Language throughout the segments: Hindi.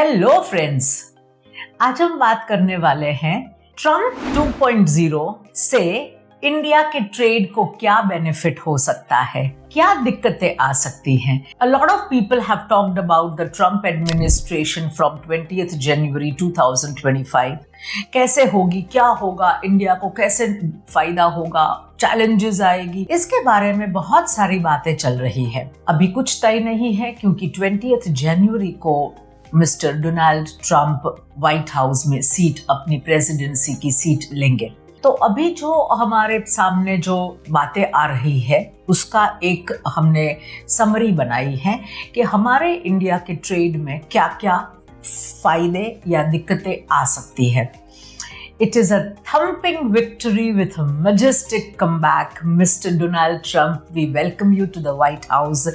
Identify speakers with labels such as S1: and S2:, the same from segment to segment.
S1: हेलो फ्रेंड्स, आज हम बात करने वाले हैं ट्रम्प 2.0 से इंडिया के ट्रेड को क्या बेनिफिट हो सकता है, क्या दिक्कतें आ सकती हैं। A lot of people have talked about the Trump administration from 20th January 2025. कैसे होगी, क्या होगा, इंडिया को कैसे फायदा होगा, चैलेंजेस आएगी, इसके बारे में बहुत सारी बातें चल रही है। अभी कुछ तय नहीं है क्योंकि 20th जनवरी को mister Donald Trump white house में सीट, अपनी प्रेसिडेंसी की सीट लेंगे। तो अभी जो हमारे सामने जो बातें आ रही है उसका एक हमने समरी बनाई है कि हमारे इंडिया के ट्रेड में क्या क्या फायदे या दिक्कतें आ सकती है। It is a thumping victory with a majestic comeback. Mr. Donald Trump, we welcome you to the White House.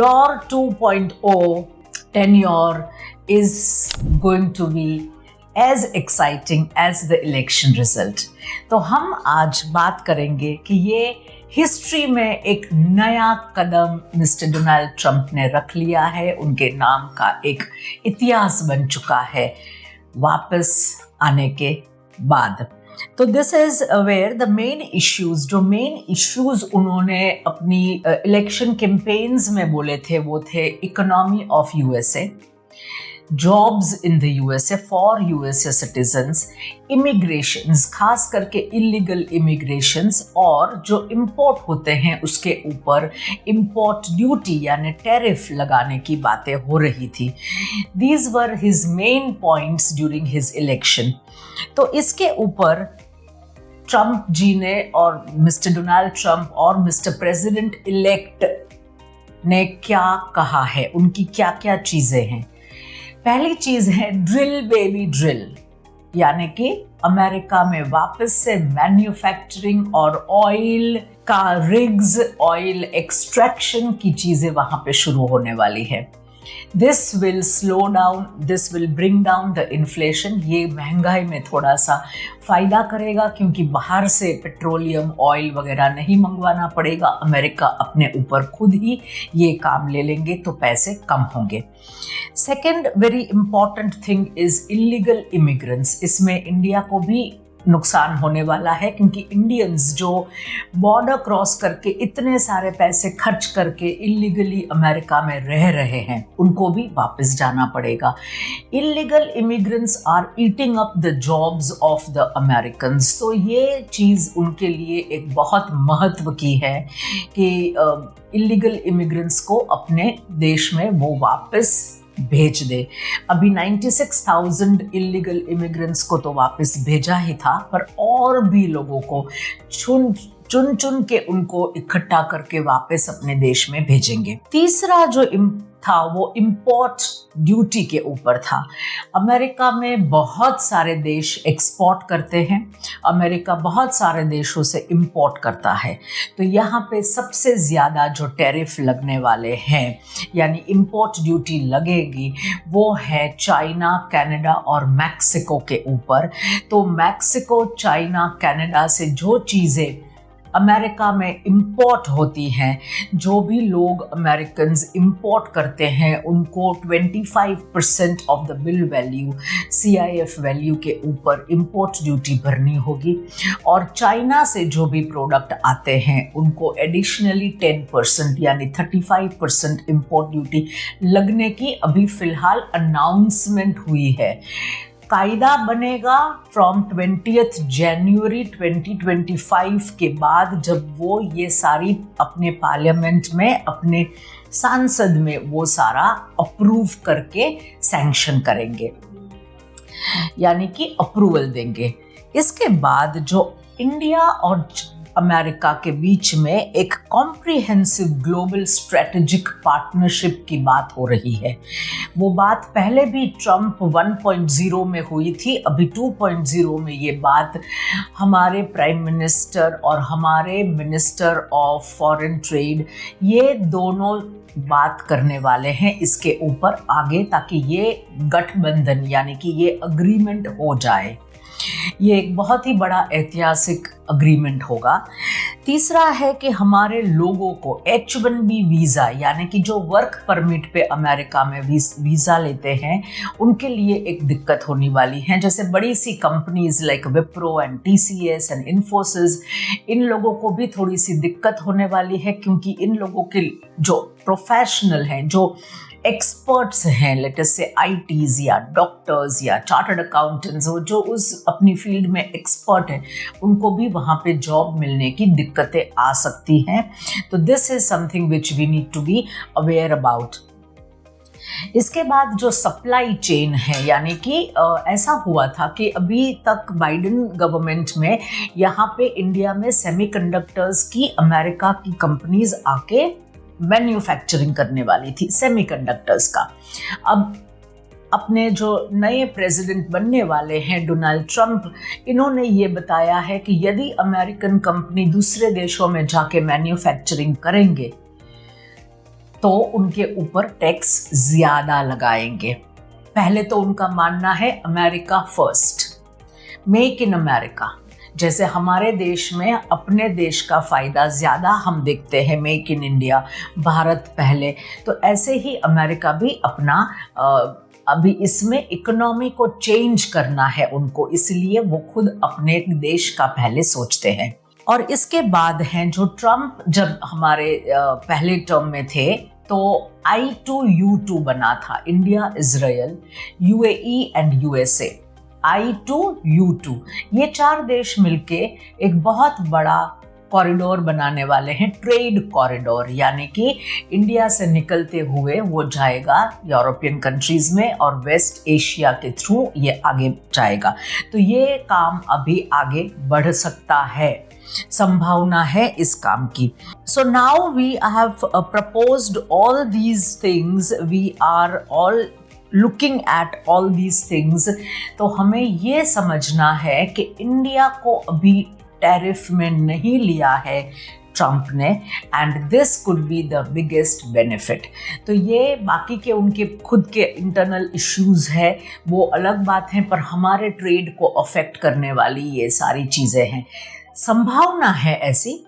S1: Your 2.0 tenure is going to be as exciting as the election result. तो हम आज बात करेंगे कि ये हिस्ट्री में एक नया कदम मिस्टर डोनाल्ड ट्रंप ने रख लिया है, उनके नाम का एक इतिहास बन चुका है वापस आने के बाद। तो this is where the main issues उन्होंने अपनी इलेक्शन कैंपेन्स में बोले थे, वो थे economy of USA, jobs in the USA for USA citizens, immigrations, खास करके इलीगल इमिग्रेशंस, और जो इंपोर्ट होते हैं उसके ऊपर इंपोर्ट ड्यूटी यानी टैरिफ लगाने की बातें हो रही थी। These were his main points during his election. तो इसके ऊपर ट्रंप जी ने और मिस्टर डोनाल्ड ट्रंप और मिस्टर प्रेसिडेंट इलेक्ट ने क्या कहा है, उनकी क्या क्या चीजें हैं। पहली चीज है ड्रिल बेबी ड्रिल, यानी कि अमेरिका में वापस से मैन्युफैक्चरिंग और ऑयल का रिग्स, ऑयल एक्सट्रैक्शन की चीजें वहां पे शुरू होने वाली है। This will slow down, this will bring down the inflation. ये महंगाई में थोड़ा सा फायदा करेगा क्योंकि बाहर से पेट्रोलियम ऑयल वगैरह नहीं मंगवाना पड़ेगा, अमेरिका अपने ऊपर खुद ही ये काम ले लेंगे तो पैसे कम होंगे। Second very important thing is illegal immigrants. इसमें इंडिया को भी नुकसान होने वाला है क्योंकि इंडियंस जो बॉर्डर क्रॉस करके इतने सारे पैसे खर्च करके इलीगली अमेरिका में रह रहे हैं, उनको भी वापस जाना पड़ेगा। Illegal immigrants are eating up the jobs of the Americans. तो ये चीज़ उनके लिए एक बहुत महत्व की है कि इलीगल इमिग्रेंट्स को अपने देश में वो वापस भेज दे। अभी 96,000 इलीगल इमिग्रेंट्स को तो वापस भेजा ही था, पर और भी लोगों को चुन के उनको इकट्ठा करके वापस अपने देश में भेजेंगे। तीसरा जो था वो इंपोर्ट ड्यूटी के ऊपर था। अमेरिका में बहुत सारे देश एक्सपोर्ट करते हैं, अमेरिका बहुत सारे देशों से इंपोर्ट करता है। तो यहाँ पे सबसे ज़्यादा जो टैरिफ लगने वाले हैं यानी इंपोर्ट ड्यूटी लगेगी वो है चाइना, कनाडा और मैक्सिको के ऊपर। तो मैक्सिको, चाइना, कनाडा से जो चीज़ें अमेरिका में इंपोर्ट होती हैं, जो भी लोग अमेरिकन्स इंपोर्ट करते हैं उनको 25% of the bill value, CIF value के ऊपर इंपोर्ट ड्यूटी भरनी होगी। और चाइना से जो भी प्रोडक्ट आते हैं उनको एडिशनली 10% यानी 35% इंपोर्ट ड्यूटी लगने की अभी फ़िलहाल अनाउंसमेंट हुई है। कायदा बनेगा फ्रॉम 20th जनवरी 2025 के बाद, जब वो ये सारी अपने पार्लियामेंट में, अपने सांसद में वो सारा अप्रूव करके सैंक्शन करेंगे यानी कि अप्रूवल देंगे। इसके बाद जो इंडिया और अमेरिका के बीच में एक कॉम्प्रिहेंसिव ग्लोबल स्ट्रेटेजिक पार्टनरशिप की बात हो रही है। वो बात पहले भी ट्रंप 1.0 में हुई थी, अभी 2.0 में ये बात हमारे प्राइम मिनिस्टर और हमारे मिनिस्टर ऑफ फॉरेन ट्रेड, ये दोनों बात करने वाले हैं इसके ऊपर आगे, ताकि ये गठबंधन यानी कि ये अग्रीमेंट हो जाए। ये एक बहुत ही बड़ा ऐतिहासिक अग्रीमेंट होगा। तीसरा है कि हमारे लोगों को H1B वीज़ा यानी कि जो वर्क परमिट पे अमेरिका में वीज़ा लेते हैं उनके लिए एक दिक्कत होने वाली है। जैसे बड़ी सी companies like Wipro and TCS and Infosys, इन लोगों को भी थोड़ी सी दिक्कत होने वाली है, क्योंकि इन लोगों के जो प्रोफेशनल हैं, जो एक्सपर्ट्स हैं, लेट अस से ITs या डॉक्टर्स या चार्टर्ड अकाउंटेंट्स, जो उस अपनी फील्ड में एक्सपर्ट हैं, उनको भी वहाँ पे जॉब मिलने की दिक्कतें आ सकती हैं। तो this is something which we need to be aware about. इसके बाद जो सप्लाई चेन है, यानी कि ऐसा हुआ था कि अभी तक बाइडेन गवर्नमेंट में यहाँ पे इंडिया में सेमीकंडक्टर्स की अमेरिका की कंपनीज आके मैन्युफैक्चरिंग करने वाली थी सेमीकंडक्टर्स का। अब अपने जो नए प्रेसिडेंट बनने वाले हैं डोनाल्ड ट्रंप, इन्होंने ये बताया है कि यदि अमेरिकन कंपनी दूसरे देशों में जाके मैन्युफैक्चरिंग करेंगे तो उनके ऊपर टैक्स ज्यादा लगाएंगे। पहले तो उनका मानना है America first, make in America. जैसे हमारे देश में अपने देश का फ़ायदा ज़्यादा हम देखते हैं, मेक इन इंडिया, भारत पहले, तो ऐसे ही अमेरिका भी अपना अभी इसमें इकोनॉमी को चेंज करना है उनको, इसलिए वो खुद अपने देश का पहले सोचते हैं। और इसके बाद हैं जो ट्रंप जब हमारे पहले टर्म में थे तो I2U2 बना था, India, Israel, UAE and USA। I2U2 ये 4 देश मिलके एक बहुत बड़ा कॉरिडोर बनाने वाले हैं, ट्रेड कॉरिडोर, यानी कि इंडिया से निकलते हुए वो जाएगा यूरोपियन कंट्रीज में और वेस्ट एशिया के थ्रू ये आगे जाएगा। तो ये काम अभी आगे बढ़ सकता है, संभावना है इस काम की। So now we have proposed all these things, we are all looking at all these things. तो हमें ये समझना है कि इंडिया को अभी टैरिफ में नहीं लिया है ट्रंप ने, and this could be the biggest benefit. तो ये बाकी के उनके खुद के इंटरनल इश्यूज है, वो अलग बात है, पर हमारे ट्रेड को अफेक्ट करने वाली ये सारी चीज़ें हैं। संभावना है ऐसी,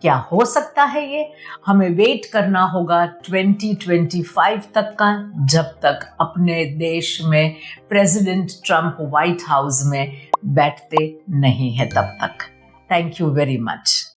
S1: क्या हो सकता है ये हमें वेट करना होगा 2025 तक का, जब तक अपने देश में प्रेसिडेंट ट्रंप व्हाइट हाउस में बैठते नहीं है तब तक। Thank you very much.